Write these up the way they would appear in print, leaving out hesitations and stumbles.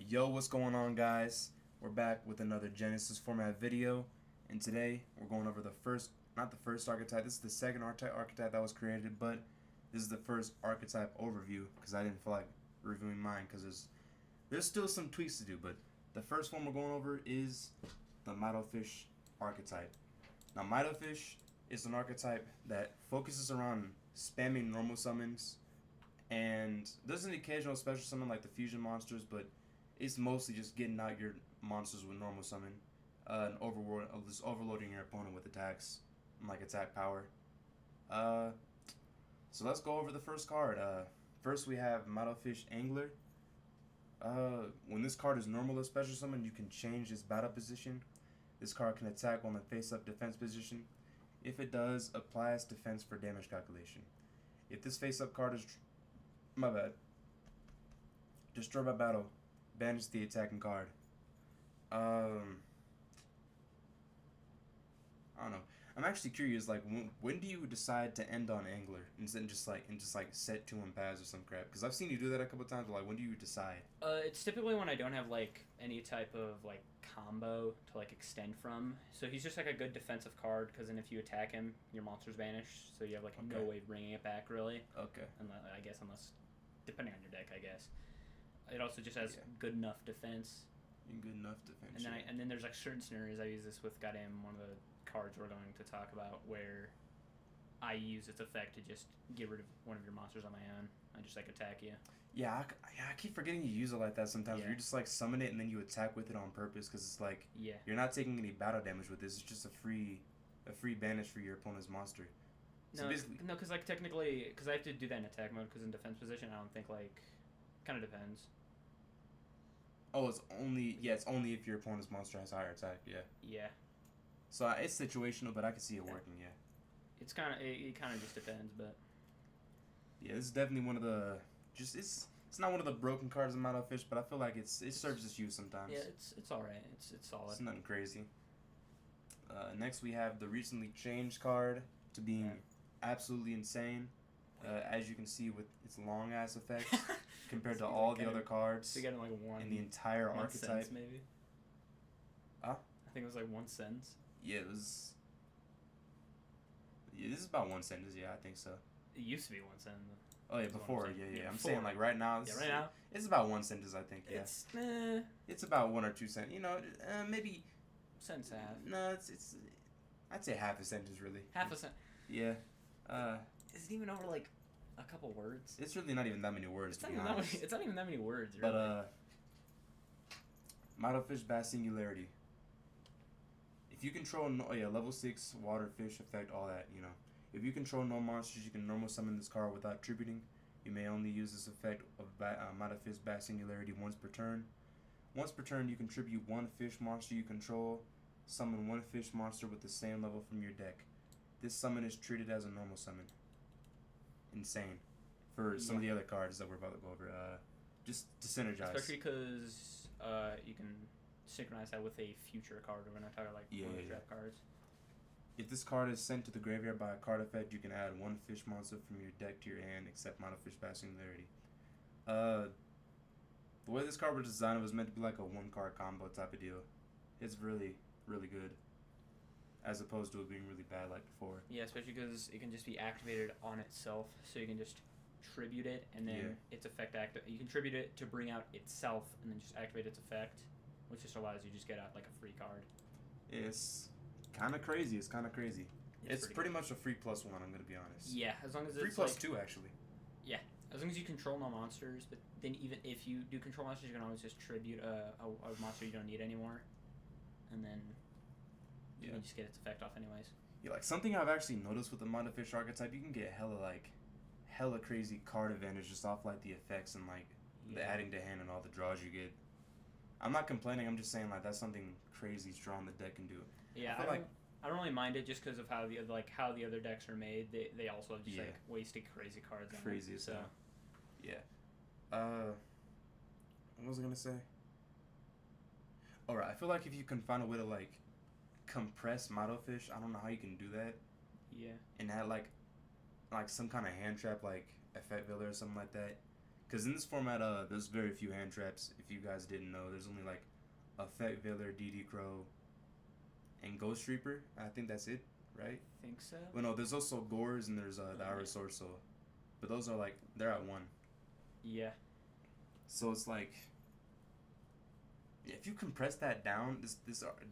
Yo, what's going on, guys? We're back with another Genesis format video, and today we're going over not the first archetype, this is the second archetype that was created, but this is the first archetype overview, because I didn't feel like reviewing mine, because there's still some tweaks to do, but the first one we're going over is the Mitofish Archetype. Now, Mitofish is an archetype that focuses around spamming normal summons, and there's an occasional special summon like the fusion monsters, but it's mostly just getting out your monsters with normal summon, and just overloading your opponent with attacks, like attack power. So let's go over the first card. First we have Mitofish Angler. When this card is normal or special summon, you can change its battle position. This card can attack on the face-up defense position. If it does, apply its defense for damage calculation. If this face-up card is... My bad. Destroy by battle. Banish the attacking card. I don't know. I'm actually curious. Like, when do you decide to end on Angler instead of just like set 2 and pass or some crap? Because I've seen you do that a couple times. But like, when do you decide? It's typically when I don't have like any type of like combo to like extend from. So he's just like a good defensive card because then if you attack him, your monster's vanished. So you have like no way of bringing it back really. Okay. Unless depending on your deck, I guess. It also just has good enough defense. Good enough defense. And then there's like certain scenarios. I use this with goddamn one of the cards we're going to talk about where I use its effect to just get rid of one of your monsters on my own. I just like attack you. Yeah, I keep forgetting you use it like that sometimes. Yeah. You're just like summon it and then you attack with it on purpose because it's like you're not taking any battle damage with this. It's just a free banish for your opponent's monster. So no, because like technically, because I have to do that in attack mode because in defense position I don't think like, kind of depends. Oh, it's only if your opponent's monster has higher attack. Yeah. Yeah. So it's situational, but I can see it working. Yeah. It's kind of it kind of just depends, but. Yeah, this is definitely one of the it's not one of the broken cards in Mitofish, but I feel like it serves its use sometimes. Yeah, it's all right. It's solid. It's nothing crazy. Next we have the recently changed card to being absolutely insane. As you can see with its long ass effects compared to all the other cards like in the entire archetype. Sentence, maybe. Huh? I think it was like 1 sentence. Yeah, it was. Yeah, this is about 1 sentence. Yeah, I think so. It used to be 1 sentence. Oh yeah, before. Yeah. I'm saying like right now. Right now. It's about 1 sentence, I think. Yeah. It's about 1 or 2 sentences. You know, maybe. Sentence half. No, it's. I'd say half a sentence really. Half a sentence. Yeah. Is it even over like a couple words? It's really not even that many words, to be honest. It's not even that many words, really. But Mitofish Bass Singularity. If you control level 6 water fish effect, all that, you know. If you control no monsters, you can normal summon this card without tributing. You may only use this effect of Mitofish Bass Singularity once per turn. Once per turn, you contribute 1 fish monster you control. Summon 1 fish monster with the same level from your deck. This summon is treated as a normal summon. Insane. For some of the other cards that we're about to go over. Just to synergize. Especially because you can synchronize that with a future card. We're not talking like draft cards. If this card is sent to the graveyard by a card effect, you can add 1 fish monster from your deck to your hand, except Mitofish Bass Singularity. The way this card was designed, it was meant to be like a 1-card combo type of deal. It's really, really good. As opposed to it being really bad like before. Yeah, especially because it can just be activated on itself, so you can just tribute it, and then its effect you can tribute it to bring out itself, and then just activate its effect, which just allows you to just get out like a free card. It's kind of crazy. It's pretty much a free +1. I'm gonna be honest. Yeah, as long as it's free +2 actually. Yeah, as long as you control no monsters, but then even if you do control monsters, you can always just tribute a monster you don't need anymore, and then. You can just get its effect off anyways. Yeah, like something I've actually noticed with the Mitofish archetype, you can get hella crazy card advantage just off like the effects and like the adding to hand and all the draws you get. I'm not complaining. I'm just saying like that's something crazy strong the deck can do. Yeah, I don't really mind it just because of how the other decks are made. They also have just like wasted crazy cards. Crazy as hell. Yeah. What was I gonna say? Alright, I feel like if you can find a way to like compress Mitofish, I don't know how you can do that. Yeah. And add like some kind of hand trap like effect builder or something like that. Because in this format, there's very few hand traps. If you guys didn't know, there's only like Effect Veiler, DD Crow, and Ghost Reaper. I think that's it, right? I think so. Well, no, there's also Gores and there's the Iris Orso. But those are like, they're at 1. Yeah. So it's like, if you compress that down, this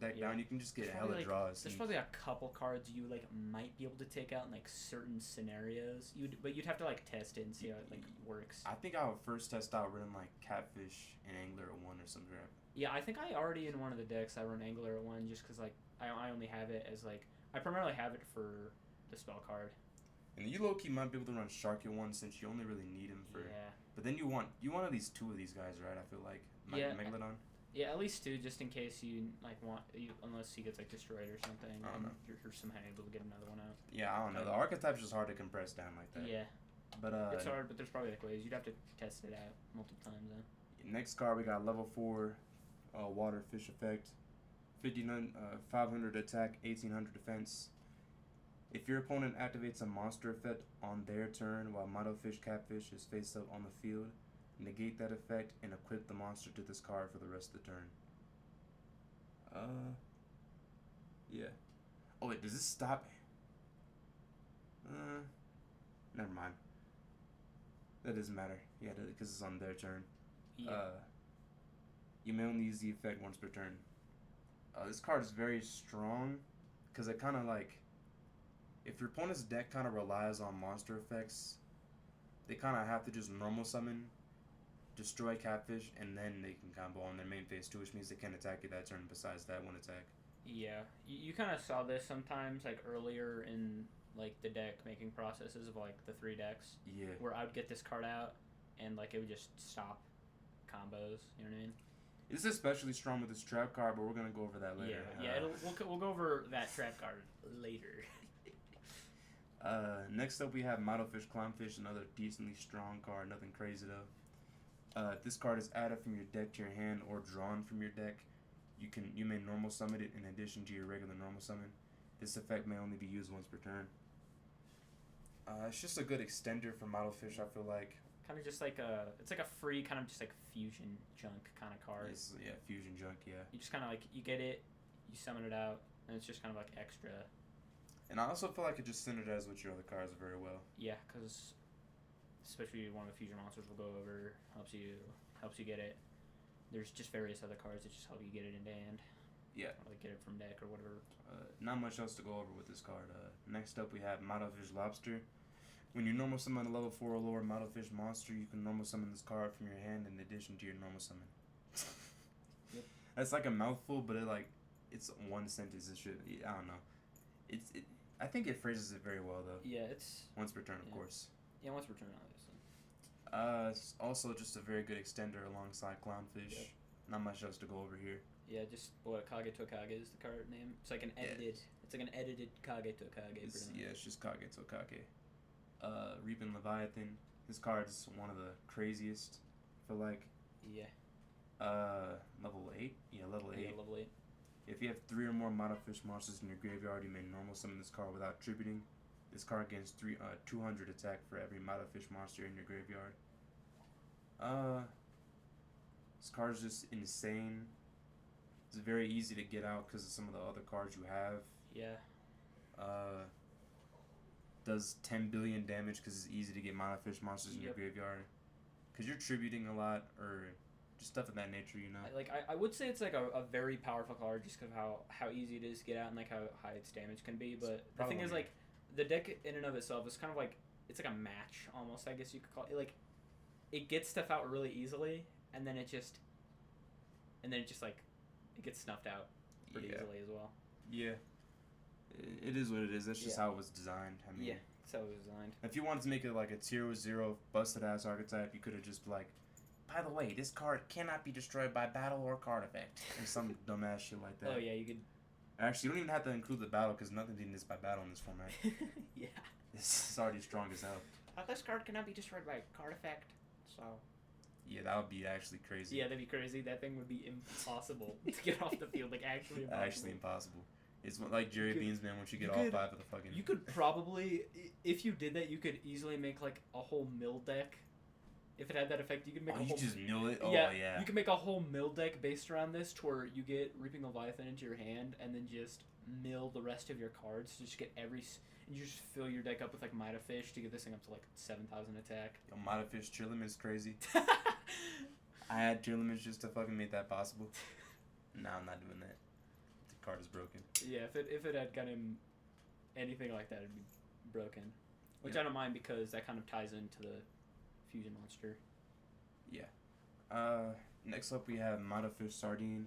deck down, you can just get hella like, draws. There's probably a couple cards you like might be able to take out in like certain scenarios. But you'd have to like test it and see how it like works. I think I would first test out running like Catfish and Angler at 1 or something. Yeah, I think I already in one of the decks I run Angler at 1 just because like I only have it as like I primarily have it for the spell card. And you low key might be able to run Shark at 1 since you only really need him for. Yeah. But then you want at least 2 of these guys, right? I feel like Megalodon. Yeah, at least 2, just in case you like unless he gets like destroyed or something. I don't know. You're somehow able to get another one out. Yeah, I don't know. The archetype's just hard to compress down like that. Yeah. But it's hard, but there's probably like ways. You'd have to test it out multiple times though. Next card we got level 4, Water Fish Effect, 500 attack, 1800 defense. If your opponent activates a monster effect on their turn while Mitofish Catfish is face up on the field, negate that effect and equip the monster to this card for the rest of the turn. Yeah. Oh wait, does this stop? Never mind. That doesn't matter. Yeah, because it's on their turn. Yeah. You may only use the effect once per turn. This card is very strong because it kind of like, if your opponent's deck kind of relies on monster effects, they kind of have to just normal summon, destroy Catfish, and then they can combo on their main phase too, which means they can't attack you that turn besides that one attack. Yeah, you kind of saw this sometimes like earlier in like the deck making processes of like the 3 decks. Yeah. Where I would get this card out and like it would just stop combos. You know what I mean? It's especially strong with this trap card, but we're gonna go over that later. Yeah. We'll go over that trap card later. Next up we have Mitofish Clownfish, another decently strong card, nothing crazy though. If this card is added from your deck to your hand or drawn from your deck, you may normal summon it in addition to your regular normal summon. This effect may only be used once per turn. It's just a good extender for Mitofish, I feel like. Kind of just like it's like a free kind of just like fusion junk kind of card. Yeah, fusion junk, yeah. You just kind of like, you get it, you summon it out, and it's just kind of like extra. And I also feel like it just synergizes with your other cards very well. Yeah, because especially one of the fusion monsters we'll go over helps you get it. There's just various other cards that just help you get it into hand. Yeah. Or like get it from deck or whatever. Not much else to go over with this card. Next up we have Mitofish Lobster. When you normal summon a level 4 or lower Mitofish monster, you can normal summon this card from your hand in addition to your normal summon. Yep. That's like a mouthful, but it's one sentence. It should. I don't know. I think it phrases it very well though. Yeah, it's once per turn, of course. Yeah, once per turn, obviously. It's also just a very good extender alongside Clownfish. Yep. Not much else to go over here. Yeah, just what Kage to Kage is the card name. It's like an edited. Yeah. It's like an edited Kage to Kage. It's just Kage to Kage. Reaping Leviathan. His card is one of the craziest. I feel like. Yeah. Level 8. Yeah, level 8. Yeah, level 8. If you have 3 or more Mitofish monsters in your graveyard, you may normal summon this card without tributing. This card gains 200 attack for every Mitofish monster in your graveyard. This card is just insane. It's very easy to get out because of some of the other cards you have. Yeah. Does 10 billion damage because it's easy to get Mitofish monsters in your graveyard. Because you're tributing a lot or just stuff of that nature, you know. I would say it's like a very powerful card just because of how easy it is to get out and like how high its damage can be. But the thing is, like, the deck in and of itself is kind of like, it's like a match almost, I guess you could call it. Like, it gets stuff out really easily and then it just like it gets snuffed out pretty easily as well. Yeah. It is what it is. That's just how it was designed. I mean, yeah, that's how it was designed. If you wanted to make it like a tier 0 busted ass archetype, you could have just like, by the way, this card cannot be destroyed by battle or card effect, or some dumbass shit like that. Oh yeah, you could. Actually, you don't even have to include the battle because nothing needs by battle in this format. Yeah. This is already strong as hell. This card cannot be destroyed by card effect, so. Yeah, that would be actually crazy. Yeah, that'd be crazy. That thing would be impossible to get off the field. Like, actually impossible. Actually impossible. It's like Jerry Beans, man, once you get all 5 of the fucking... You could probably, if you did that, you could easily make, like, a whole mill deck if it had that effect, you could make Oh, a you whole... just mill it? Oh, yeah, yeah. you can make a whole mill deck based around this to where you get Reaping Leviathan into your hand and then just mill the rest of your cards to just get and you just fill your deck up with like Mitofish to get this thing up to like 7,000 attack. Yo, Mitofish Trillium is crazy. I had Trillium just to fucking make that possible. Nah, I'm not doing that. The card is broken. Yeah, if it had gotten anything like that, it'd be broken. Which I don't mind because that kind of ties into the fusion monster. Yeah. Next up we have Mitofish Sardine.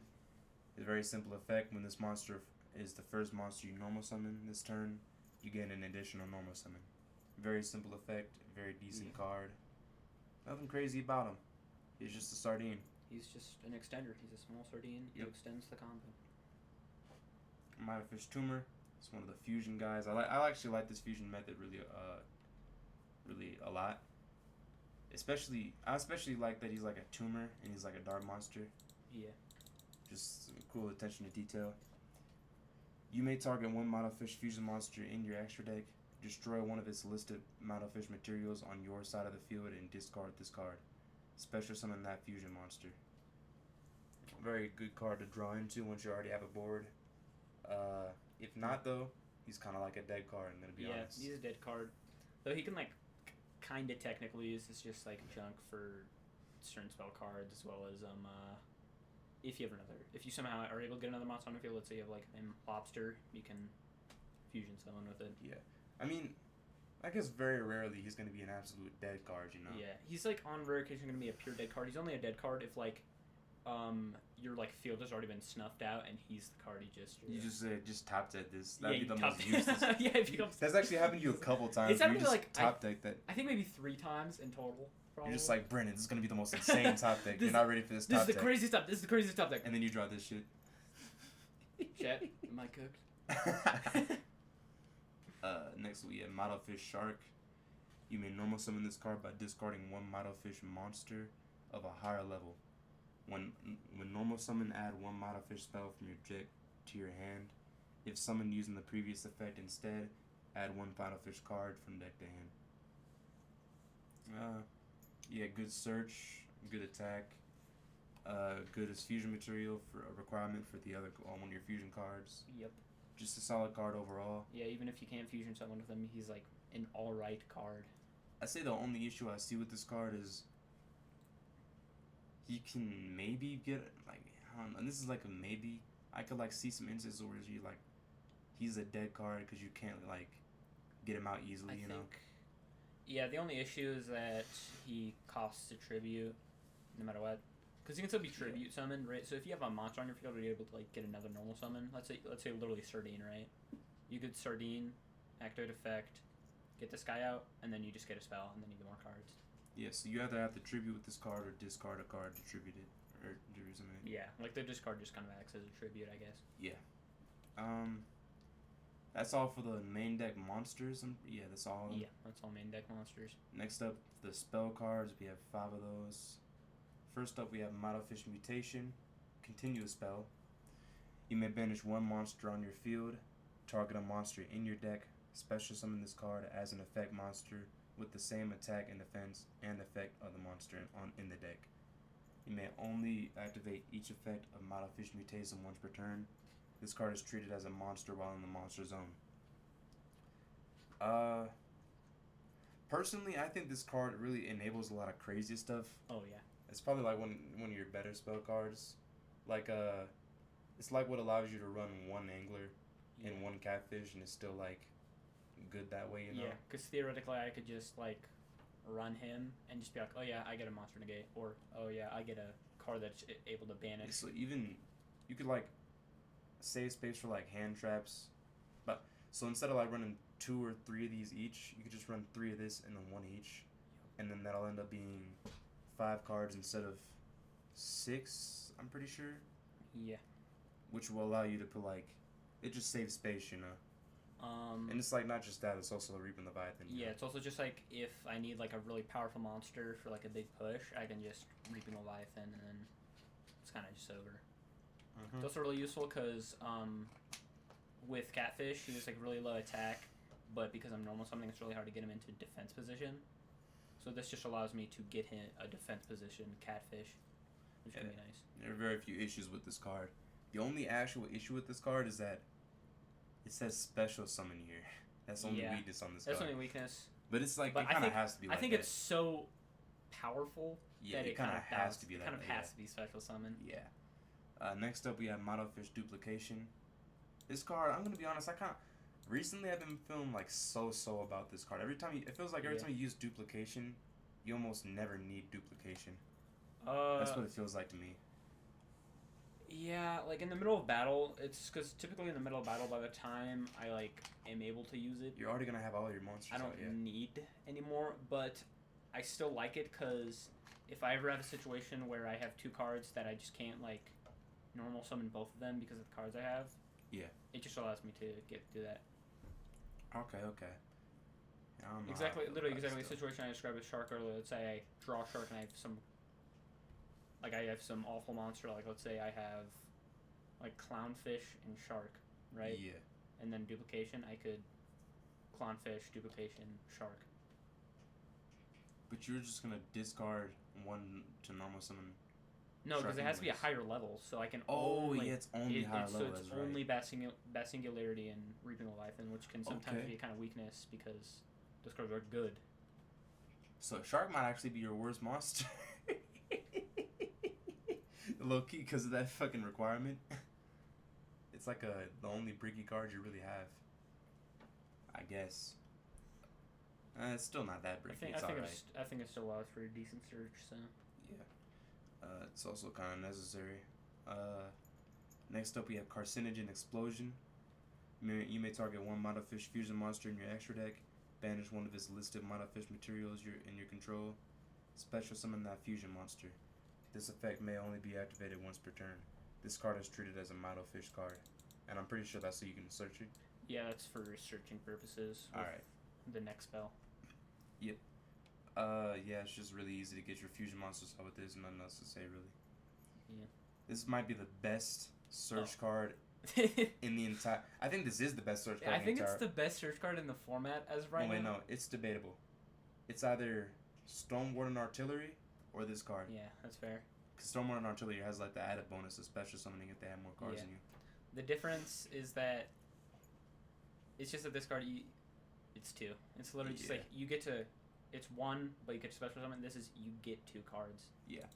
It's a very simple effect. When this monster is the first monster you normal summon this turn, you get an additional normal summon. Very simple effect, very decent card. Nothing crazy about him. He's just a sardine. He's just an extender. He's a small sardine who extends the combo. Mitofish Tumor. It's one of the fusion guys. I actually like this fusion method really a lot. I especially like that he's like a tumor and he's like a dark monster. Yeah. Just cool attention to detail. You may target one Mitofish fusion monster in your extra deck. Destroy one of its listed Mitofish materials on your side of the field and discard this card. Special summon that fusion monster. Very good card to draw into once you already have a board. If not though, he's kind of like a dead card. I'm gonna be honest. Yeah, he's a dead card. Though he can like kind of technically use this just like junk for certain spell cards as well as if you somehow are able to get another monster on the field. Let's say you have like Lobster, you can fusion summon with it. Yeah, I mean, I guess very rarely he's gonna be an absolute dead card, you know. Yeah, he's like on rare occasion gonna be a pure dead card. He's only a dead card if like your like field has already been snuffed out and he's the card you just top deck this. That'd be the top most useless. Yeah, if he comes. That's actually happened to you a couple times. It's happened you to just like top deck that. I think maybe 3 times in total. Probably. You're just like, Brennan, this is gonna be the most insane top deck. You're not ready for this top deck. This is the craziest top deck. And then you draw this shit. Chat, am I cooked? Next we have Mitofish Shark. You may normal summon this card by discarding one Mitofish monster of a higher level. When normal summon, add one Mitofish spell from your deck to your hand. If summoned using the previous effect instead, add one Mitofish card from deck to hand. Yeah, good search, good attack, good as fusion material for a requirement for the other one of your fusion cards. Yep. Just a solid card overall. Yeah, even if you can't fusion someone with him, he's like an alright card. I say the only issue I see with this card is you can maybe get like I don't know. And this is like a maybe. I could like see some instances where you like he's a dead card because you can't like get him out easily. You know. Yeah, the only issue is that he costs a tribute, no matter what. Because he can still be tribute summoned, right? So if you have a monster on your field, you're able to like get another normal summon. Let's say literally Sardine, right? You could Sardine, activate effect, get this guy out, and then you just get a spell, and then you get more cards. Yeah, so you either have to tribute with this card or discard a card to tribute it or do something. Yeah, like the discard just kind of acts as a tribute, I guess. Yeah. That's all for the main deck monsters. Yeah, that's all. Yeah, that's all main deck monsters. Next up, the spell cards. We have 5 of those. First up, we have Mitofish Mutation. Continuous spell. You may banish one monster on your field. Target a monster in your deck. Special summon this card as an effect monster with the same attack and defense and effect of the monster in the deck. You may only activate each effect of Mitofish Mutation once per turn. This card is treated as a monster while in the monster zone. Personally, I think this card really enables a lot of crazy stuff. Oh yeah. It's probably like one of your better spell cards. Like it's like what allows you to run one angler and one catfish, and it's still like good that way, you know. Yeah, because theoretically I could just like run him and just be like, oh yeah, I get a monster negate, or oh yeah, I get a card that's able to banish. So even you could like save space for like hand traps, but so instead of like running 2 or 3 of these each, you could just run 3 of this and then 1 each, and then that'll end up being 5 cards instead of 6. I'm pretty sure. Yeah. Which will allow you to put like, it just saves space, you know. And it's like not just that; it's also a Reaping Leviathan. Yeah, it's also just like if I need like a really powerful monster for like a big push, I can just Reaping Leviathan, and then it's kind of just over. It's also really useful because with Catfish, he was like really low attack, but because I'm normal summoning, it's really hard to get him into defense position. So this just allows me to get him a defense position, catfish, which can be nice. There are very few issues with this card. The only actual issue with this card is that it says special summon here. That's the only weakness on this card. That's the only weakness. But it's like, it kind of has to be like that. I think it's so powerful that it kind of has to be like that. It kind of has to be special summon. Yeah. Next up, we have Mitofish Duplication. This card, I'm going to be honest, recently I've been feeling like so about this card. It feels like every time you use Duplication, you almost never need Duplication. That's what it feels like to me. Yeah, like in the middle of battle, it's because typically in the middle of battle, by the time I am able to use it, you're already gonna have all your monsters. I don't need anymore, but I still like it because if I ever have a situation where I have two cards that I just can't normal summon both of them because of the cards I have, it just allows me to do that. Okay. Literally exactly the situation I described with Shark earlier. Let's say I draw a Shark and I have some awful monster, let's say I have Clownfish and Shark, right? Yeah. And then Duplication, I could Clownfish, Duplication, Shark. But you're just gonna discard one to normal summon. No, because it has to be a higher level, so I can it's only higher level. So it's only Bat Singularity and Reaping Leviathan, which can sometimes be a kind of weakness because those cards are good. So Shark might actually be your worst monster. Low key, because of that fucking requirement. It's like the only bricky card you really have, I guess. It's still not that bricky. I think it still allows for a decent search. So yeah, it's also kind of necessary. Next up we have Carcinogen Explosion. You may target one Mitofish fusion monster in your extra deck. Banish one of its listed Mitofish materials in your control. Special summon that fusion monster. This effect may only be activated once per turn. This card is treated as a Mitofish card, and I'm pretty sure that's so you can search it. Yeah, that's for searching purposes. Alright. The next spell. Yep. Yeah, it's just really easy to get your fusion monsters out with this. Nothing else to say, really. Yeah. This might be the best search card in the entire. I think this is the best search card. I think it's the best search card in the format as right now. No, it's debatable. It's either Storm Warden Artillery or this card. Yeah, that's fair. Because Storm Warden Artillery has the added bonus of special summoning if they have more cards than you. The difference is that it's just that this card, it's two. It's literally just you get to. It's one, but you get to special summon. This is you get two cards. Yeah.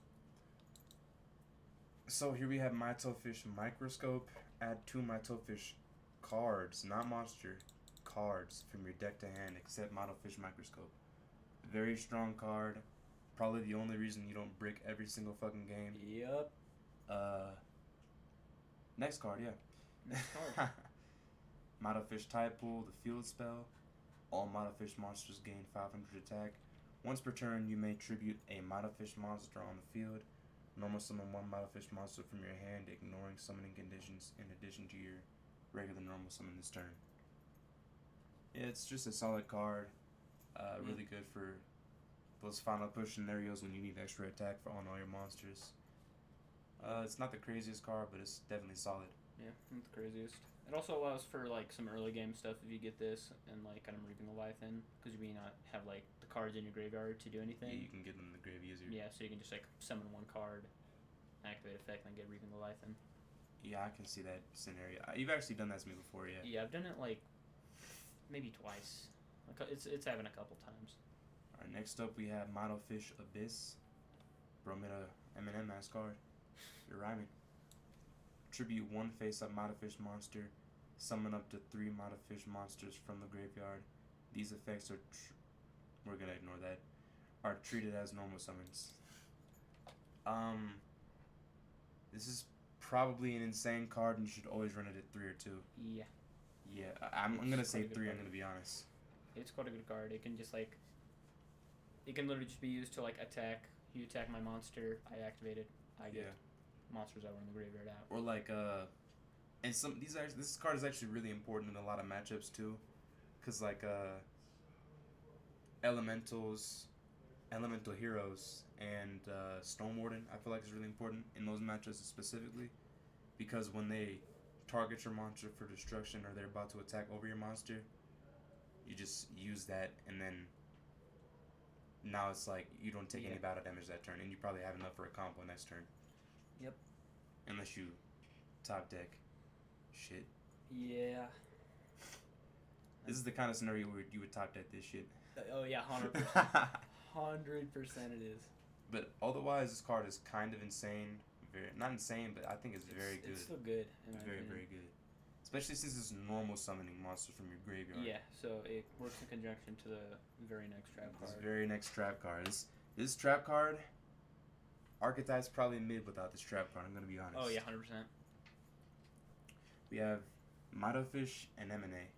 So here we have Mitofish Microscope. Add 2 Mitofish cards, not monster, cards from your deck to hand, except Mitofish Microscope. Very strong card. Probably the only reason you don't brick every single fucking game. Yep. Next card, yeah. Next card. Mitofish Tide Pool, the field spell. All Mitofish monsters gain 500 attack. Once per turn, you may tribute a Mitofish monster on the field. Normal summon 1 Mitofish monster from your hand, ignoring summoning conditions in addition to your regular normal summon this turn. Yeah, it's just a solid card. Really good for those final push scenarios when you need extra attack on all your monsters. It's not the craziest card, but it's definitely solid. Yeah, not the craziest. It also allows for some early game stuff if you get this and kind of Reaping Leviathan, because you may not have the cards in your graveyard to do anything. Yeah, you can get them in the grave easier. Yeah, so you can just summon one card, activate effect, and get Reaping Leviathan. Yeah, I can see that scenario. You've actually done that to me before, yeah. Yeah, I've done it maybe twice. It's happened a couple times. Alright, next up we have Mitofish Abyss. Bro made a M&M ass card. You're rhyming. Tribute 1 face-up Mitofish monster. Summon up to 3 Mitofish monsters from the graveyard. These effects are we're gonna ignore that. Are treated as normal summons. This is probably an insane card and you should always run it at 3 or 2. Yeah. Yeah, I'm gonna say 3, I'm gonna be honest. It's quite a good card. It can just it can literally just be used to attack. You attack my monster, I activate it, I get monsters that were in the graveyard out. Or and this card is actually really important in a lot of matchups too, cause elemental heroes and Storm Warden I feel like is really important in those matchups specifically, because when they target your monster for destruction or they're about to attack over your monster, you just use that and then now it's like you don't take Yeah. any battle damage that turn, and you probably have enough for a combo next turn. Yep. Unless you top deck shit. Yeah. This is the kind of scenario where you would top deck this shit. Oh yeah, 100%. 100% it is. But otherwise, this card is kind of insane. Very not insane, but I think it's very good. It's still good. In my Very, opinion. very good. Especially since it's normal summoning monsters from your graveyard. Yeah, so it works in conjunction to the very next trap card. This very next trap card. This trap card, Archetype's probably mid without this trap card, I'm going to be honest. Oh yeah, 100%. We have Mitofish and M&A.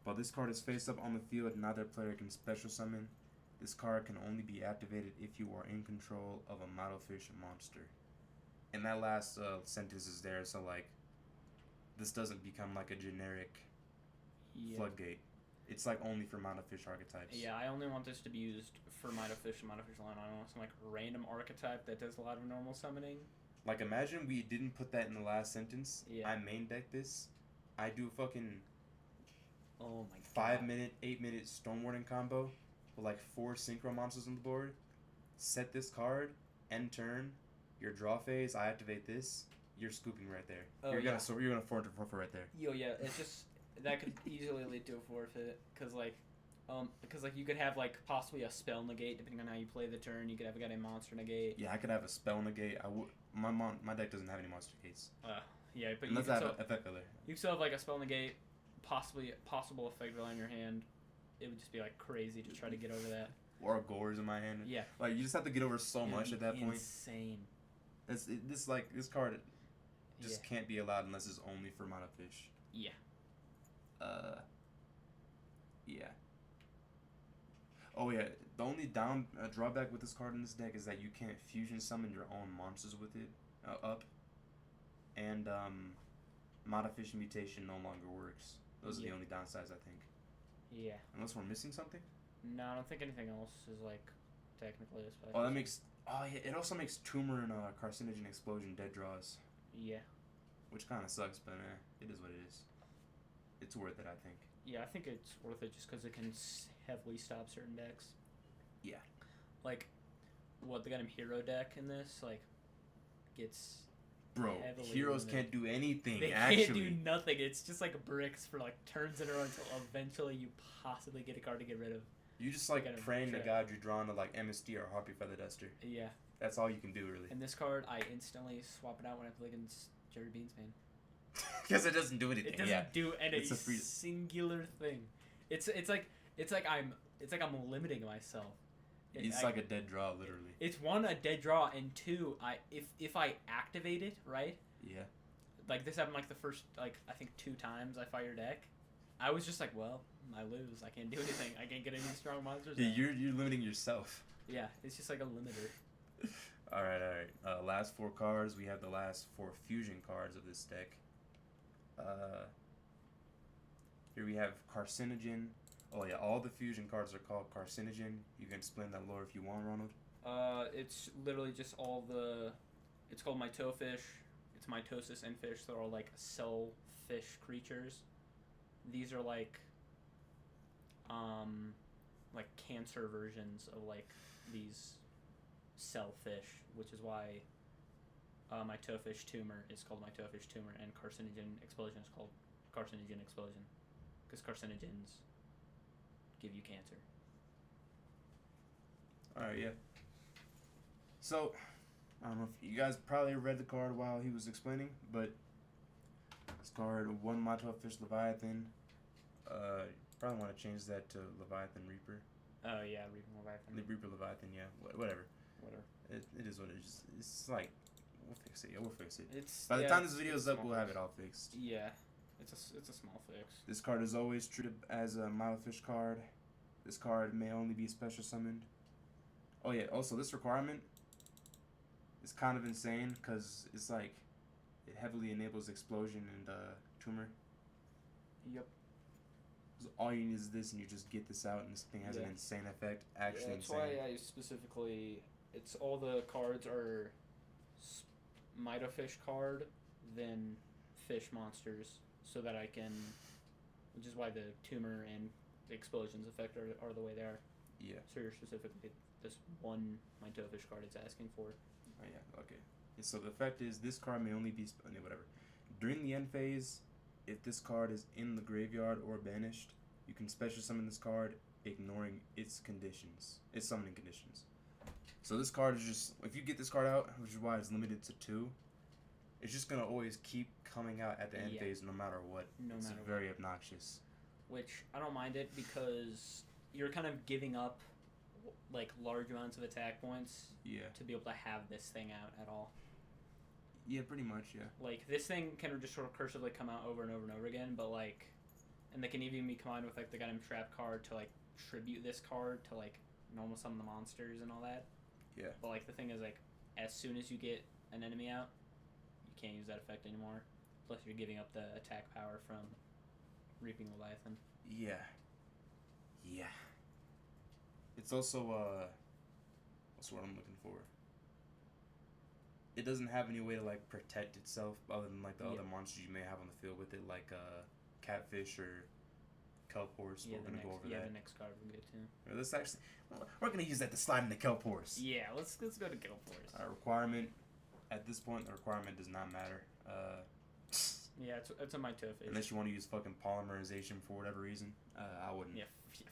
While this card is face up on the field, neither player can special summon. This card can only be activated if you are in control of a Mitofish monster. And that last sentence is there, so like, this doesn't become like a generic floodgate. It's like only for Mitofish archetypes. Yeah, I only want this to be used for Mitofish and Mitofish line. I don't want some like random archetype that does a lot of normal summoning. Like, imagine we didn't put that in the last sentence. Yeah. I main deck this. I do a fucking Oh my god. 5 minute, 8 minute Stormwarden combo with like 4 synchro monsters on the board. Set this card, end turn, your draw phase, I activate this, you're scooping right there. Oh, you're yeah. gonna forfeit right there. Yo, yeah, it's just that could easily lead to a forfeit because you could have like possibly a spell negate depending on how you play the turn. You could have a monster negate. Yeah, I could have a spell negate. My deck doesn't have any monster negates. Yeah, but Unless I have an effect filler. You could still have like a spell negate, possible effect filler in your hand. It would just be like crazy to try to get over that. Or a Gores in my hand. Yeah. Like, you just have to get over so much at that point. Insane. This card just can't be allowed unless it's only for Mitofish. Yeah. Yeah. Oh yeah, the only drawback with this card in this deck is that you can't fusion summon your own monsters with it up, and Mitofish mutation no longer works. Those are the only downsides, I think. Yeah. Unless we're missing something. No, I don't think anything else is like technically a special. Oh, that makes. Oh yeah, it also makes Tumor and Carcinogen Explosion dead draws. Yeah. Which kind of sucks, but it is what it is. It's worth it, I think. Yeah, I think it's worth it just because it can heavily stop certain decks. Yeah. Like, the Gundam Hero deck in this, like, gets. Bro, heroes can't do anything, They actually. can't do nothing. It's just like bricks for like turns in a row until eventually you possibly get a card to get rid of. You just like praying to God you're drawn to like MST or Harpy Feather Duster. Yeah. That's all you can do, really. And this card, I instantly swap it out when I play against Jerry Beansman. Because it doesn't do anything. It doesn't do any It's a free... singular thing. It's like I'm limiting myself. It's like a dead draw, literally. It's one, a dead draw, and two, if I activate it, right? Yeah. Like this happened like the first I think 2 times I fought your deck. I was just like, well, I lose. I can't do anything. I can't get any strong monsters. Yeah, you're limiting yourself. Yeah, it's just like a limiter. All right. Last 4 cards. We have the last 4 fusion cards of this deck. Here we have Carcinogen. Oh yeah, all the fusion cards are called Carcinogen. You can explain that lore if you want, Ronald. It's literally just all the. It's called Mitofish. It's Mitosis and fish. They're all like cell fish creatures. These are like cancer versions of like these cell fish, which is why Mitofish Tumor is called Mitofish Tumor, and Carcinogen Explosion is called Carcinogen Explosion, because carcinogens give you cancer. Alright, yeah. So, I don't know if you guys probably read the card while he was explaining, but this card, 1 Mitofish Leviathan. Probably want to change that to Leviathan Reaper. Oh yeah, Reaper Leviathan. Reaper Leviathan, yeah. Whatever. Whatever. It is what it is. It's like, we'll fix it. Yeah, we'll fix it. By the time this video is up, we'll have it all fixed. Yeah, it's a small fix. This card is always treated as a Mitofish card. This card may only be special summoned. Oh yeah, also this requirement is kind of insane because it's like it heavily enables explosion and tumor. Yep. So all you need is this, and you just get this out, and this thing has an insane effect. Actually, that's why I specifically. It's all the cards are Mitofish card, then fish monsters, so that I can. Which is why the tumor and the explosions effect are the way they are. Yeah. So you're specifically this one Mitofish card it's asking for. Oh yeah. Okay. So the effect is this card may only be whatever. During the end phase, if this card is in the graveyard or banished, you can special summon this card, ignoring its conditions, its summoning conditions. So this card is just, if you get this card out, which is why it's limited to 2, it's just gonna always keep coming out at the end phase no matter what. It's very obnoxious. Which I don't mind it because you're kind of giving up like large amounts of attack points. Yeah. To be able to have this thing out at all. Yeah, pretty much. Yeah. Like this thing can just sort of cursively come out over and over and over again, but like, and they can even be combined with like the Goddamn Trap card to like tribute this card to like normal summon the monsters and all that. Yeah. But like the thing is like, as soon as you get an enemy out, you can't use that effect anymore. Plus you're giving up the attack power from Reaping Leviathan. Yeah. Yeah. It's also what's what I'm looking for? It doesn't have any way to like protect itself other than like the other monsters you may have on the field with it, like Catfish or Kelp Horse. We're gonna go over that. Yeah, the next card we'll get to. Let's actually, we're gonna use that to slide into Kelp Horse. Yeah, let's go to Kelp Horse. Requirement. At this point, the requirement does not matter. Yeah, it's a Mitofish. Unless you want to use fucking polymerization for whatever reason, I wouldn't. Yeah,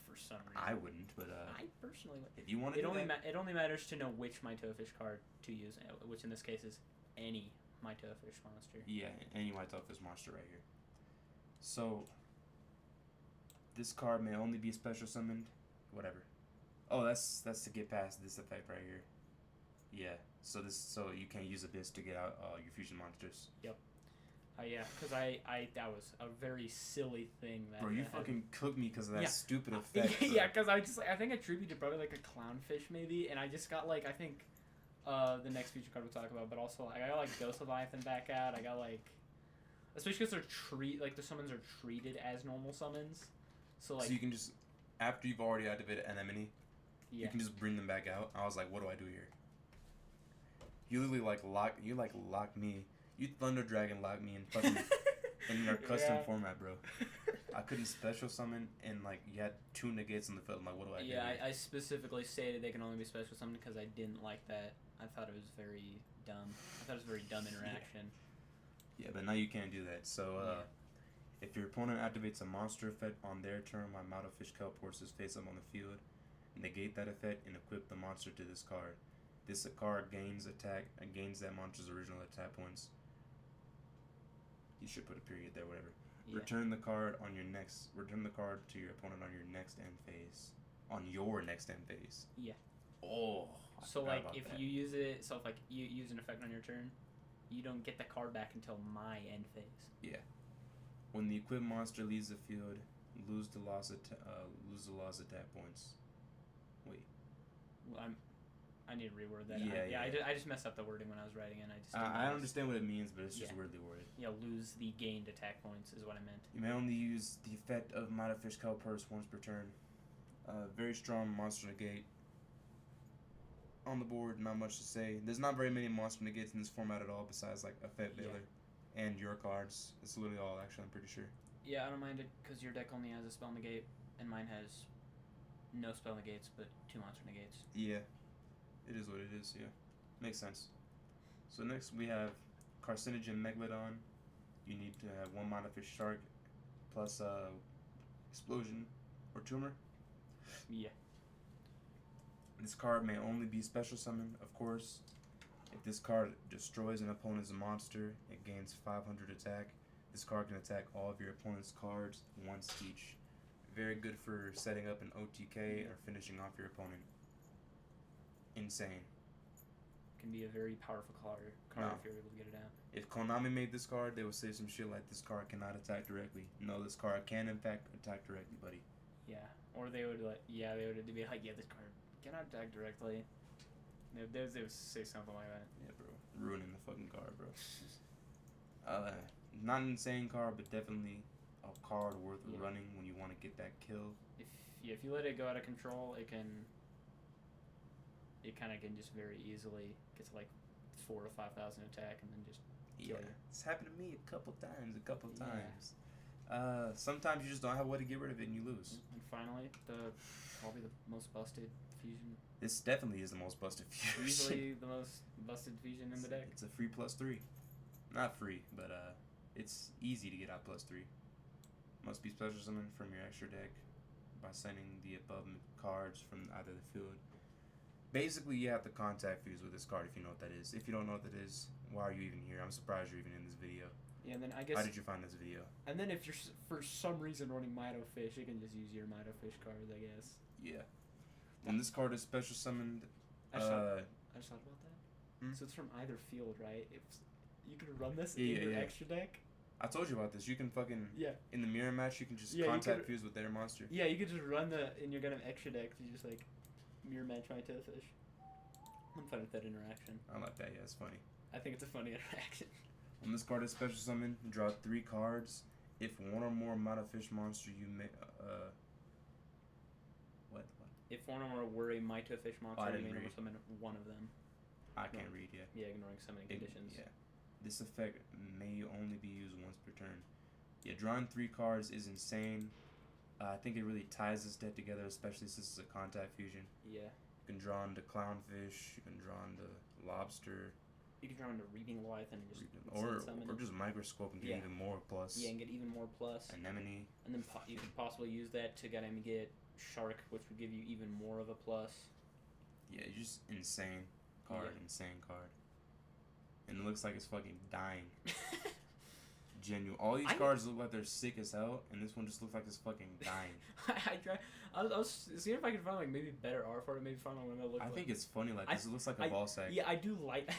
for some reason. I wouldn't, but I personally would. If you want to, it only matters to know which Mitofish card to use, which in this case is any Mitofish monster. Yeah, any Mitofish monster right here. So this card may only be special summoned, whatever. Oh, that's to get past this effect right here. Yeah. So you can't use Abyss to get out your fusion monsters. Yep. Yeah, because I that was a very silly thing that. Bro, you fucking cooked me because of that stupid effect. Yeah, because I think I attributed probably like a clownfish maybe, and I just got like I think the next future card we'll talk about, but also I got like Ghost Leviathan back out. I got like, especially because the summons are treated as normal summons, so like. So you can just, after you've already activated an enemy, you can just bring them back out. I was like, what do I do here? You literally lock me. You Thunder Dragon locked me in fucking in your custom format, bro. I couldn't special summon, and like you had 2 negates in the field. I'm like, what do I do? Yeah, I specifically stated they can only be special summoned because I didn't like that. I thought it was very dumb. I thought it was a very dumb interaction. Yeah, but now you can't do that. So if your opponent activates a monster effect on their turn while Mitofish Kelp Horses face up on the field, negate that effect and equip the monster to this card. This card gains that monster's original attack points. You should put a period there, whatever. Yeah. Return the card to your opponent on your next end phase. On your next end phase. Yeah. Oh. So like if you use it, so if like you use an effect on your turn, you don't get the card back until my end phase. Yeah. When the equipped monster leaves the field, lose the loss attack points. Wait. Well, I need to reword that. Yeah. I just messed up the wording when I was writing it. I understand what it means, but it's just weirdly worded. Yeah, lose the gained attack points is what I meant. You may only use the effect of Mitofish Kelp Horse once per turn. Very strong monster negate. On the board, not much to say. There's not very many monster negates in this format at all, besides like Effect Veiler and your cards. It's literally all, actually, I'm pretty sure. Yeah, I don't mind it because your deck only has a spell negate, and mine has no spell negates but 2 monster negates. Yeah. It is what it is, yeah. Makes sense. So next we have Carcinogen Megalodon. You need to have 1 Mitofish Shark plus Explosion or Tumor. Yeah. This card may only be special summoned, of course. If this card destroys an opponent's monster, it gains 500 attack. This card can attack all of your opponent's cards once each. Very good for setting up an OTK or finishing off your opponent. Insane. Can be a very powerful card if you're able to get it out. If Konami made this card, they would say some shit like, this card cannot attack directly. No, this card can in fact attack directly, buddy. Yeah. Or they would be like, this card cannot attack directly. They would say something like that. Yeah, bro. Ruining the fucking card, bro. Not an insane card, but definitely a card worth running when you want to get that kill. If you let it go out of control, it kind of can just very easily get to like 4,000 to 5,000 attack and then just kill you. It's happened to me a couple times. Sometimes you just don't have a way to get rid of it and you lose. And finally, probably the most busted fusion. This definitely is the most busted fusion. Easily the most busted fusion in the deck. It's a free +3. Not free, but it's easy to get out +3. Must be special summoned from your extra deck by sending the above cards from either the field. Basically, you have to contact fuse with this card if you know what that is. If you don't know what that is, why are you even here? I'm surprised you're even in this video. Yeah, and then I guess. How did you find this video? And then if you're for some reason running Mitofish, you can just use your Mitofish cards, I guess. Yeah. When this card is special summoned, I just thought about that. So it's from either field, right? If you can run this in your extra deck. I told you about this. You can fucking in the mirror match. You can just contact fuse with their monster. Yeah, you could just run in your Gundam extra deck. You just like mirror match Mitofish. I'm fine with that interaction. I like that. Yeah, it's funny. I think it's a funny interaction. When this card is special summoned, draw 3 cards. If one or more Mitofish monster you may what? If one or more were a Mitofish monster, you may never summon one of them. I can't read yet. Yeah, ignoring summoning conditions. Yeah. This effect may only be used once per turn. Yeah, drawing 3 cards is insane. I think it really ties this deck together, especially since it's a contact fusion. Yeah. You can draw into Clownfish. You can draw into Lobster. You can draw into Reaping Leviathan and just or just Microscope and get even more plus. Yeah, and get even more plus. Anemone. And then you could possibly use that to get Shark, which would give you even more of a plus. Yeah, it's just insane card. Yeah. Insane card. And it looks like it's fucking dying. Genuine. All these cards look like they're sick as hell, and this one just looks like it's fucking dying. I was seeing if I could find like maybe better art for it. Maybe find out what it looks like. I think it's funny like this. It looks like a ball sack. Yeah, I do like.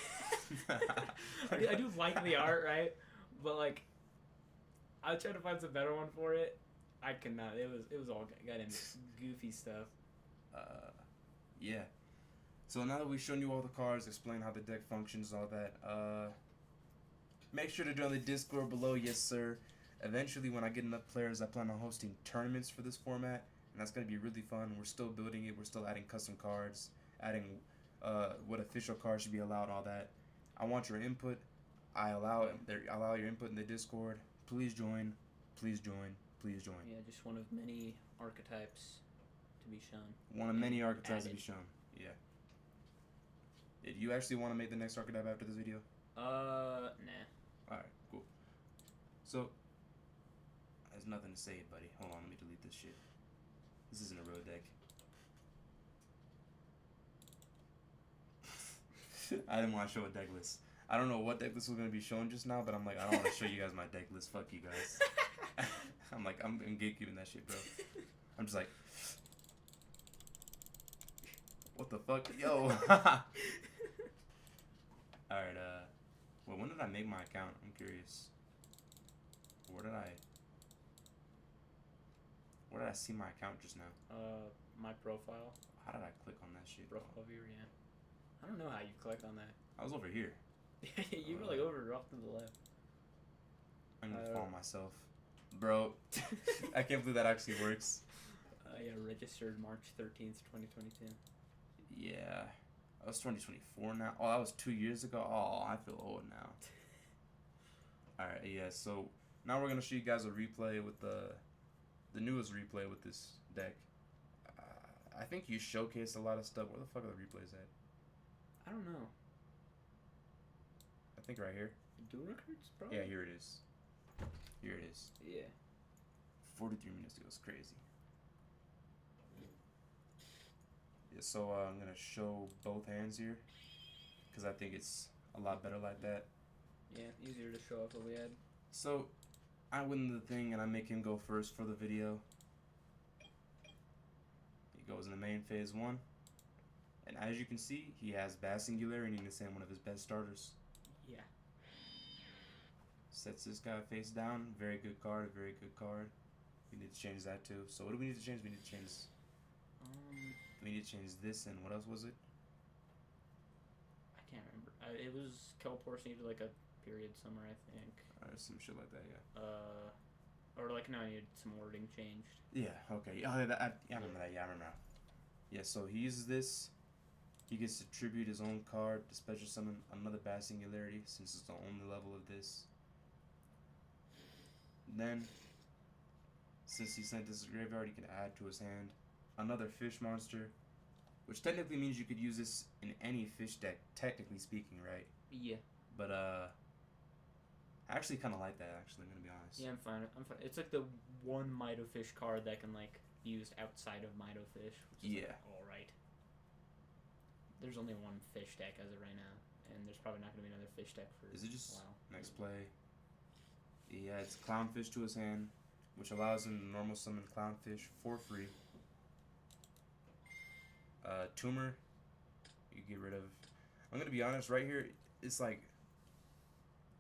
I do like the art, right? But like, I tried to find some better one for it. I cannot. It was all goddamn goofy stuff. Yeah. So now that we've shown you all the cards, explain how the deck functions, all that, make sure to join the Discord below, yes sir. Eventually, when I get enough players, I plan on hosting tournaments for this format, and that's going to be really fun. We're still building it. We're still adding custom cards, adding what official cards should be allowed, all that. I want your input. I allow your input in the Discord. Please join. Please join. Please join. Yeah, just one of many archetypes to be shown. One of many archetypes to be shown. Yeah. Did you actually want to make the next archetype after this video? Nah. Alright, cool. So, there's nothing to say, buddy. Hold on, let me delete this shit. This isn't a real deck. I didn't want to show a deck list. I don't know what deck list was going to be shown just now, but I'm like, I don't want to show you guys my deck list. Fuck you guys. I'm gatekeeping that shit, bro. I'm just like, what the fuck? Yo. Alright, well, when did I make my account? I'm curious. Where did I see my account just now? My profile. How did I click on that shit? Profile viewer, yeah. I don't know how you clicked on that. I was over here. You were like over off to the left. I'm gonna follow myself. Bro, I can't believe that actually works. Yeah, registered March 13th, 2022. Yeah. That was 2024 now. Oh, that was 2 years ago. Oh, I feel old now. Alright, yeah, so now we're going to show you guys a replay with the newest replay with this deck. I think you showcased a lot of stuff. Where the fuck are the replays at? I don't know. I think right here. Dual records, probably? Yeah, here it is. Here it is. Yeah. 43 minutes ago. It's crazy. Yeah, so I'm going to show both hands here, because I think it's a lot better like that. Yeah, easier to show off what we had. So, I win the thing and I make him go first for the video. He goes in the main phase 1. And as you can see, he has Bass Singularity to send one of his best starters. Yeah. Sets this guy face down. Very good card, very good card. We need to change that too. So what do we need to change? We need to change this, and what else was it? I can't remember. It was Kelpor's needed like a period somewhere, I think. Or some shit like that, yeah. Or like no, I needed some wording changed. Yeah, okay. Oh, I remember that. Yeah, I remember. Yeah, so he uses this. He gets to tribute his own card to special summon another Bass Singularity, since it's the only level of this. Then, Since he sent this graveyard, he can add to his hand another fish monster, which technically means you could use this in any fish deck, technically speaking, right? Yeah. But I actually kind of like that. Actually, I'm gonna be honest. Yeah, I'm fine. It's like the one Mitofish card that can like be used outside of Mitofish. Which is Yeah. Like, all right. There's only one fish deck as of right now, and there's probably not gonna be another fish deck for Is it just a while. next play? Yeah, it's Clownfish to his hand, which allows him to normal summon Clownfish for free. Tumor, you get rid of. I'm gonna be honest, right here, it's like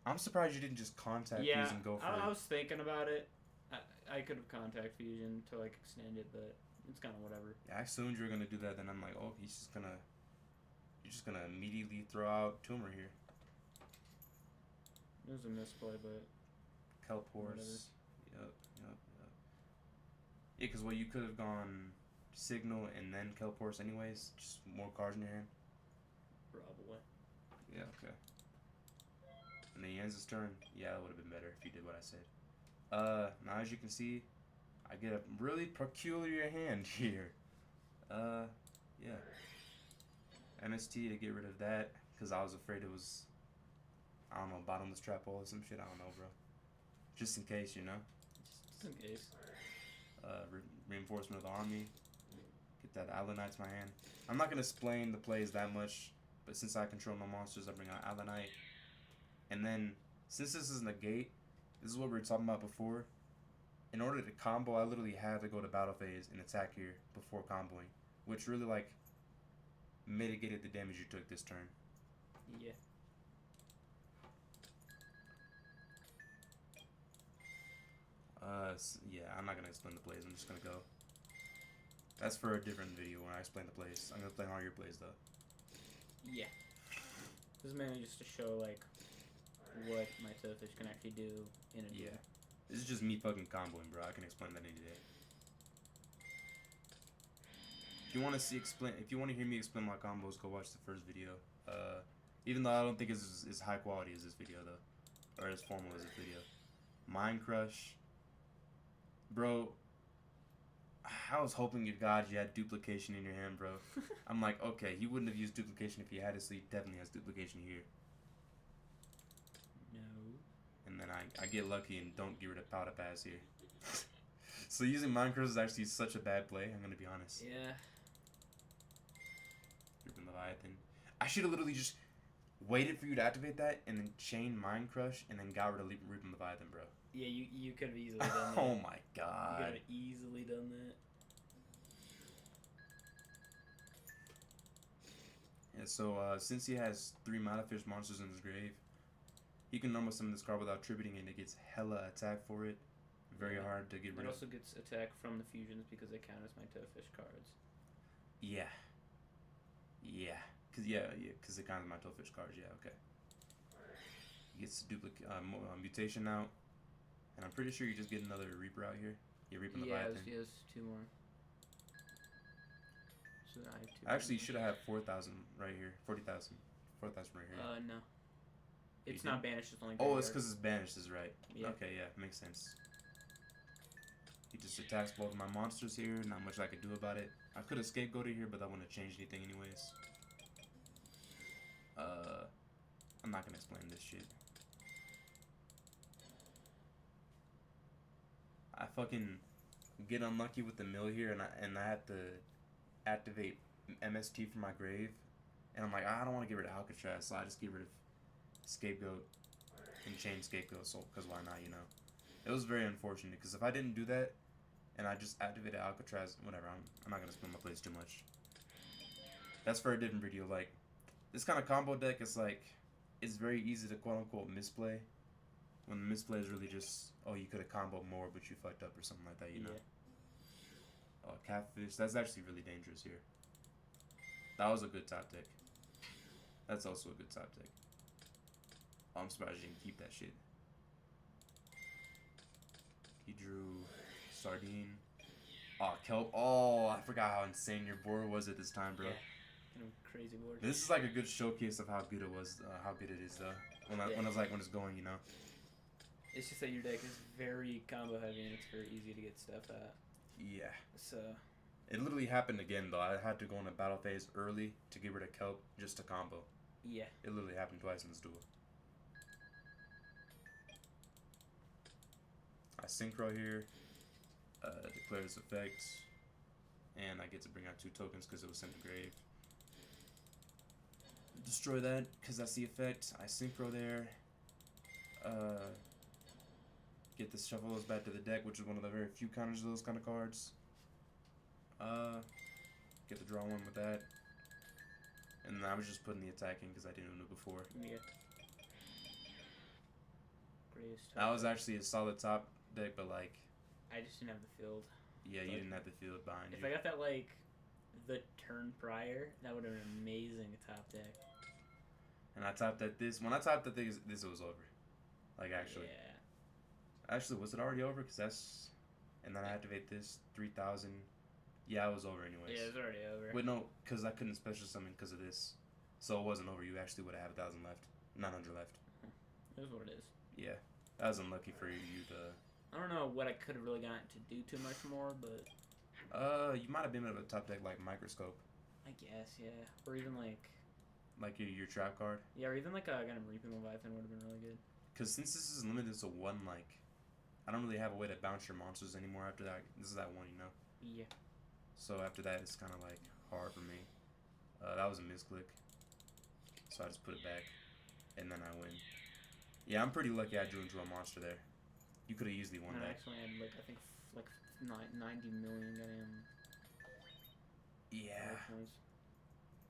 I'm surprised you didn't just contact Fuse and go for I it. was thinking about it. I could have contact Fusion to like extend it, but it's kind of whatever. Yeah, I assumed you were gonna do that. Then I'm like, oh, you're just gonna immediately throw out Tumor here. It was a misplay, but Kelp Horse. Yep. Yeah, because you could have gone Signal and then Kelp Horse anyways. Just more cards in your hand. probably. Yeah, okay. And then he ends his turn. Yeah, that would have been better if you did what I said. Now as you can see, I get a really peculiar hand here. Yeah. MST to get rid of that, because I was afraid it was, I don't know, bottomless trap hole or some shit. I don't know, bro. Just in case, you know? Just in case. Reinforcement of the army. Get that Allanite to my hand. I'm not going to explain the plays that much, but since I control my monsters, I bring out Allanite. And then, since this is negate, this is what we were talking about before. In order to combo, I literally had to go to battle phase and attack here before comboing, which really, like, mitigated the damage you took this turn. Yeah. Yeah, I'm not gonna explain the plays. I'm just gonna go. That's for a different video when I explain the plays. I'm gonna explain all your plays though. Yeah. This is mainly just to show like what Mitofish can actually do in a Yeah. duel. This is just me fucking comboing, bro. I can explain that any day. If you want to hear me explain my combos, go watch the first video. Even though I don't think it's as high quality as this video though, or as formal as this video. Mind Crush, bro. I was hoping to God you had duplication in your hand, bro. I'm like, okay, he wouldn't have used duplication if he had it, so he definitely has duplication here. No. And then I get lucky and don't get rid of Powder Pass here. So using Mind Crush is actually such a bad play, I'm gonna be honest. Yeah. Ripping Leviathan. I should have literally just waited for you to activate that and then chain Mind Crush and then got rid of Ripping Leviathan, bro. Yeah, you could have easily done that. Oh my You god. could have easily done that. Yeah, so since he has 3 Mitofish monsters in his grave, he can normal summon this card without tributing and it gets hella attack for it. Very hard to get rid It of. also gets attack from the fusions because they count as Mitofish cards. Yeah. Because it counts Mitofish cards, yeah, okay. He gets mutation out. And I'm pretty sure you just get another Reaper out here. You're Reaping Leviathan. He has 2 more. So I have 2. Actually, you should have 4,000 right here. 40,000. 4,000 right here. No. It's You not did? banished, it's only Oh, it's graveyard. because it's banished, is right. Yeah. Okay, yeah, makes sense. He just attacks both of my monsters here. Not much I could do about it. I could have scapegoated here, but that wouldn't have changed anything anyways. I'm not gonna explain this shit. I fucking get unlucky with the mill here, and I have to activate MST for my grave, and I'm like, I don't want to get rid of Alcatraz, so I just get rid of Scapegoat and chain Scapegoat, so because why not, you know? It was very unfortunate because if I didn't do that, and I just activated Alcatraz, whatever, I'm not gonna spin my plays too much. That's for a different video. Like this kind of combo deck is like, it's very easy to quote unquote misplay. When the misplay is really just, oh, you could have comboed more, but you fucked up or something like that, you know? Yeah. Oh, Catfish. That's actually really dangerous here. That was a good top deck. That's also a good top deck. Oh, I'm surprised you didn't keep that shit. He drew Sardine. Oh, Kelp. Oh, I forgot how insane your board was at this time, bro. Yeah. Kind of crazy board. This is like a good showcase of how good it was, how good it is, though. When it's going, you know? It's just that your deck is very combo heavy and it's very easy to get stuff out. Yeah. So. It literally happened again though. I had to go in a battle phase early to get rid of Kelp just to combo. Yeah. It literally happened twice in this duel. I synchro here, declare this effect, and I get to bring out 2 tokens because it was sent to grave. Destroy that because that's the effect. I synchro there. Get the shuffle those back to the deck, which is one of the very few counters of those kind of cards. Get the draw 1 with that. And then I was just putting the attack in because I didn't know before. Yeah. Greatest. That was actually a solid top deck, but like. I just didn't have the field. Yeah, you didn't have the field behind you. If I got that like the turn prior, that would have been amazing top deck. And I topped at this. When I topped at this was over. Like actually. Yeah. Actually, was it already over? Cause that's. And then I activate this 3,000. Yeah, it was over anyways. Yeah, it was already over. Wait, no, because I couldn't special summon because of this. So it wasn't over. You actually would have 1,000 left. 900 left. It is what it is. Yeah. That was unlucky for you to... I don't know what I could have really gotten to do too much more, but... You might have been able to top deck, like, Microscope. I guess, yeah. Or even, like... Like your trap card. Yeah, or even, like, a kind of Reaping Leviathan would have been really good. Because since this is limited to 1, like... I don't really have a way to bounce your monsters anymore after that. This is that 1, you know? Yeah. So after that, it's kind of like hard for me. That was a misclick. So I just put it back. And then I win. Yeah, I'm pretty lucky I drew into a monster there. You could have easily won that. I actually had, like, I think, like, 90 million goddamn... Yeah.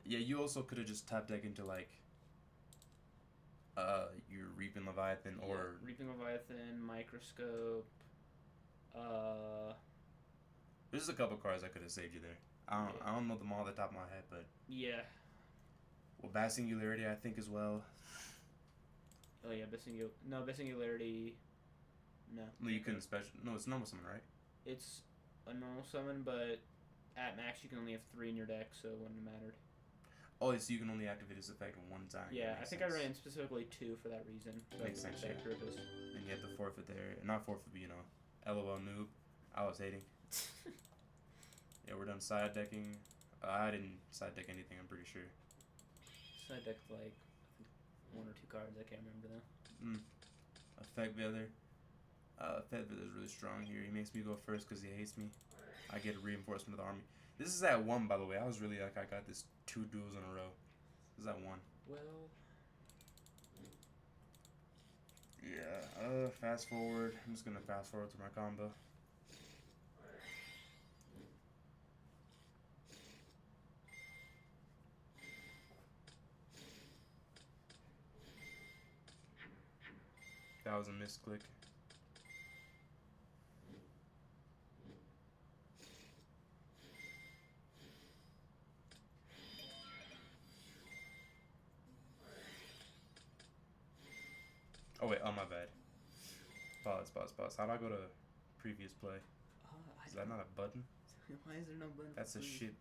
Yeah, you also could have just tapped deck into, like... your Reaping Leviathan or... Yeah, Reaping Leviathan, Microscope... There's a couple cards I could have saved you there. I don't know them all off the top of my head, but... Yeah. Well, Bass Singularity, I think, as well. Oh, yeah, Bass Singularity... No. No, you couldn't special... No, it's normal summon, right? It's a normal summon, but at max you can only have 3 in your deck, so it wouldn't have mattered. Oh, so you can only activate this effect 1 time. Yeah, I think I ran specifically 2 for that reason. So Makes sense, yeah. purpose. And you have to forfeit there. Not forfeit, but, you know, LOL noob. I was hating. Yeah, we're done side decking. I didn't side deck anything, I'm pretty sure. Side deck like I think 1 or 2 cards, I can't remember though. Effect Veilor. Effect Veilor is really strong here. He makes me go first because he hates me. I get a reinforcement of the army. This is at 1, by the way. I was really like, I got this 2 duels in a row. This is at 1. Well. Yeah, fast forward. I'm just gonna fast forward to my combo. That was a misclick. Oh wait, oh my bad. Pause. How do I go to previous play? Is that not a button? Why is there no button? That's a shit.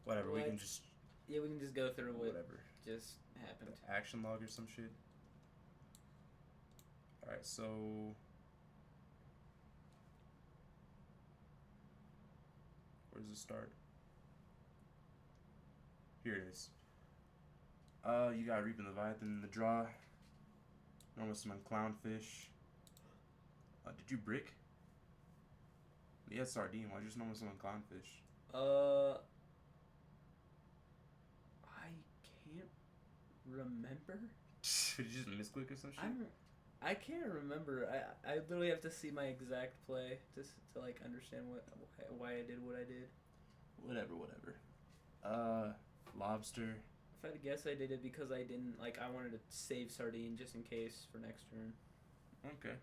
Whatever, we can just... Yeah, we can just go through what whatever. just happened. The action log or some shit. Alright, so... Where does it start? Here it is. You got Reaping Leviathan in the draw. Normal summon Clownfish. Did you brick? Yeah, Sardine. Why'd you just normal summon Clownfish? I can't remember. Did you just misclick or some shit? I can't remember. I literally have to see my exact play to like understand why I did what I did. Whatever. Lobster. If I had to guess, I did it because I didn't I wanted to save Sardine just in case for next turn. Okay.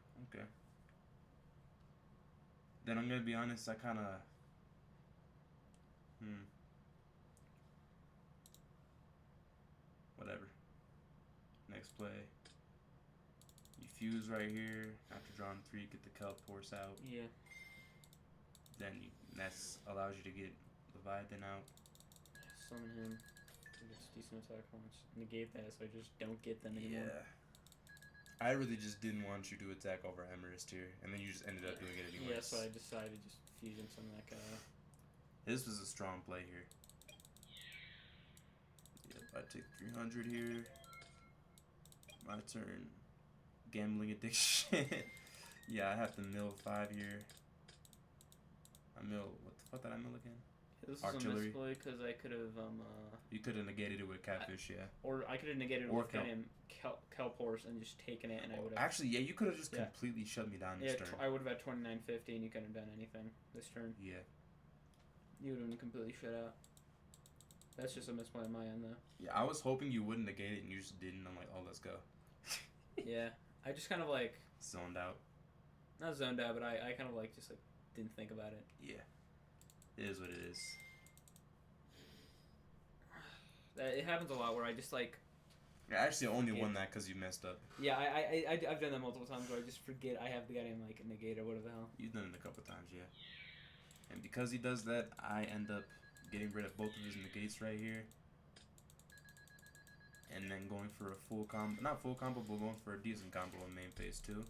Then I'm gonna be honest. I kind of. Whatever. Next play. You fuse right here. After drawing 3, get the Kelp Force out. Yeah. Then that's allows you to get Leviathan out. Summon him. He gets decent attack points. Negate that so I just don't get them anymore. Yeah. I really just didn't want you to attack over Emerist here, and then you just ended up doing it anyway. Yeah, so I decided just fusion some that guy. This was a strong play here. Yep, I take 300 here. My turn. Gambling addiction. Yeah, I have to mill 5 here. I mill, what the fuck did I mill again? This Artillery. is a misplay because I could have You could have negated it with catfish, yeah. or I could have negated it Or with goddamn kelp horse and just taken it, and I would have. Actually, yeah, you could have just completely shut me down this turn. I would have had 2950, and you couldn't have done anything this turn. Yeah. You would have been completely shut out. That's just a misplay on my end, though. Yeah, I was hoping you wouldn't negate it, and you just didn't. I'm like, oh, let's go. Yeah, I just kind of like zoned out. Not zoned out, but I kind of like just like didn't think about it. Yeah, it is what it is. It happens a lot where I just like. I actually only won that because you messed up. Yeah, I've done that multiple times where I just forget I have the goddamn like negate or whatever the hell. You've done it a couple times, yeah. And because he does that, I end up getting rid of both of his negates right here. And then going for a full combo, not full combo, but going for a decent combo in main phase 2.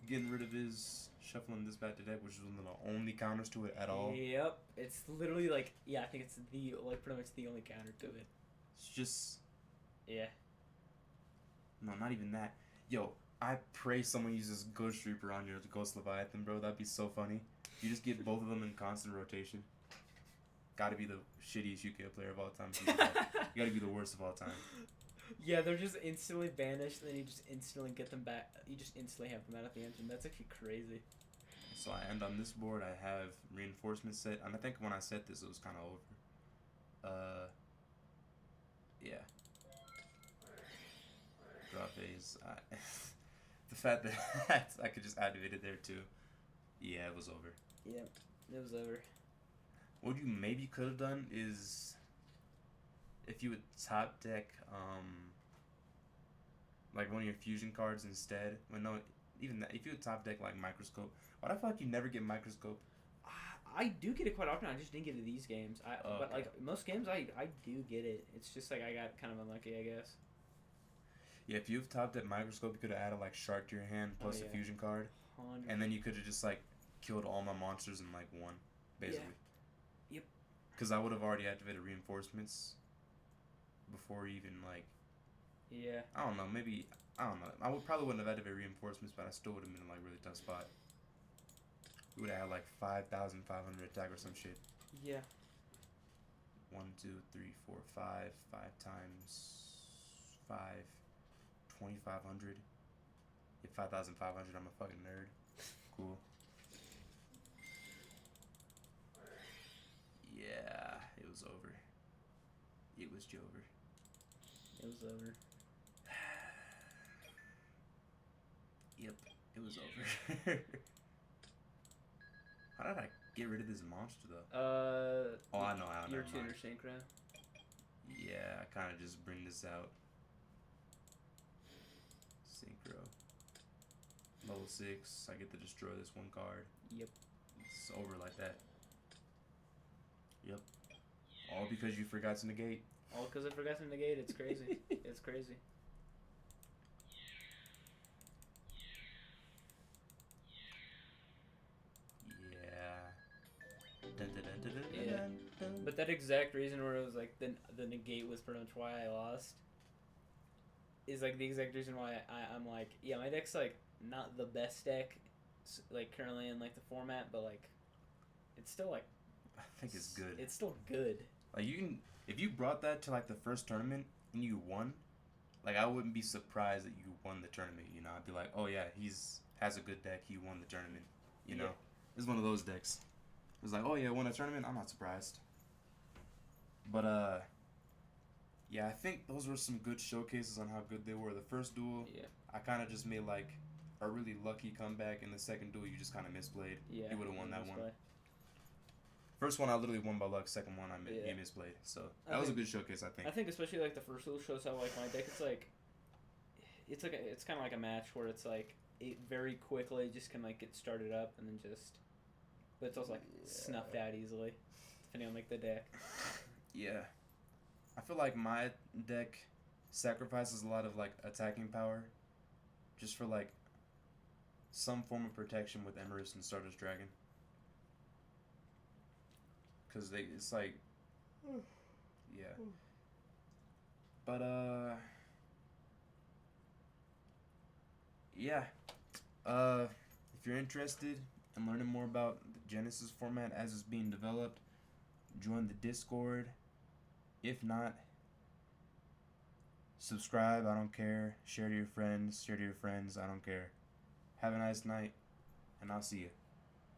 Getting rid of his, shuffling this back to deck, which is one of the only counters to it at all. Yep, it's literally like, yeah, I think it's the, like, pretty much the only counter to it. It's just... Yeah. No, not even that. Yo, I pray someone uses Ghost Reaper on your Ghost Leviathan, bro. That'd be so funny. You just get both of them in constant rotation. Gotta be the shittiest UK player of all time. You gotta be the worst of all time. Yeah, they're just instantly banished, and then you just instantly get them back. You just instantly have them out of the engine. That's actually crazy. So I end on this board. I have reinforcement set, and I think when I set this, it was kind of over. Yeah. Draw phase. The fact that I could just activate it there too. Yeah, it was over. Yep, it was over. What you maybe could have done is, if you would top deck, like one of your fusion cards instead. Well, no, even that. If you would top deck like Microscope, why the fuck you never get Microscope? I do get it quite often. I just didn't get it these games. But okay. like most games, I do get it. It's just like I got kind of unlucky, I guess. Yeah, if you've topped at Microscope, you could have added like Shark to your hand plus a fusion card, 100. and then you could have just like killed all my monsters in like one, basically. Yeah. Yep. Because I would have already activated reinforcements before even like. Yeah. I don't know. Maybe I don't know. I probably wouldn't have activated reinforcements, but I still would have been in like really tough spot. We would have had like 5,500 attack or some shit. Yeah. 1, 2, 3, 4, 5. 5 times 5. 2,500. Hit 5,500. I'm a fucking nerd. Cool. Yeah, it was over. It was Jover. It was over. Yep, it was over. How did I get rid of this monster though? Oh, I know how. Your tuner synchro. Yeah, I kind of just bring this out. Synchro. Level 6. I get to destroy this one card. Yep. It's over like that. Yep. All because you forgot to negate. All because I forgot to negate. It's crazy. It's crazy. Yeah. But that exact reason where it was like the negate was pretty much why I lost is like the exact reason why I'm like, yeah, my deck's like not the best deck like currently in like the format, but like it's still like I think it's good. It's still good. Like you can, if you brought that to like the first tournament and you won, like I wouldn't be surprised that you won the tournament. You know, I'd be like, oh yeah, has a good deck. He won the tournament. You know, it's one of those decks. It was like, oh yeah, won a tournament. I'm not surprised. But yeah, I think those were some good showcases on how good they were. The first duel, I kind of just made like a really lucky comeback. In the second duel, you just kind of misplayed. Yeah, you would have won that one. First one I literally won by luck. Second one you misplayed. So that was a good showcase, I think. I think especially like the first duel shows how like my deck it's kind of like a match where it's like it very quickly just can like get started up and then just, but it's also like snuffed out easily depending on like the deck. Yeah, I feel like my deck sacrifices a lot of like attacking power just for like some form of protection with Emerus and Stardust Dragon. Cause it's like, yeah. But yeah. If you're interested in learning more about the Genesis format as it's being developed, join the Discord. If not, subscribe. I don't care. Share to your friends. Share to your friends. I don't care. Have a nice night, and I'll see you.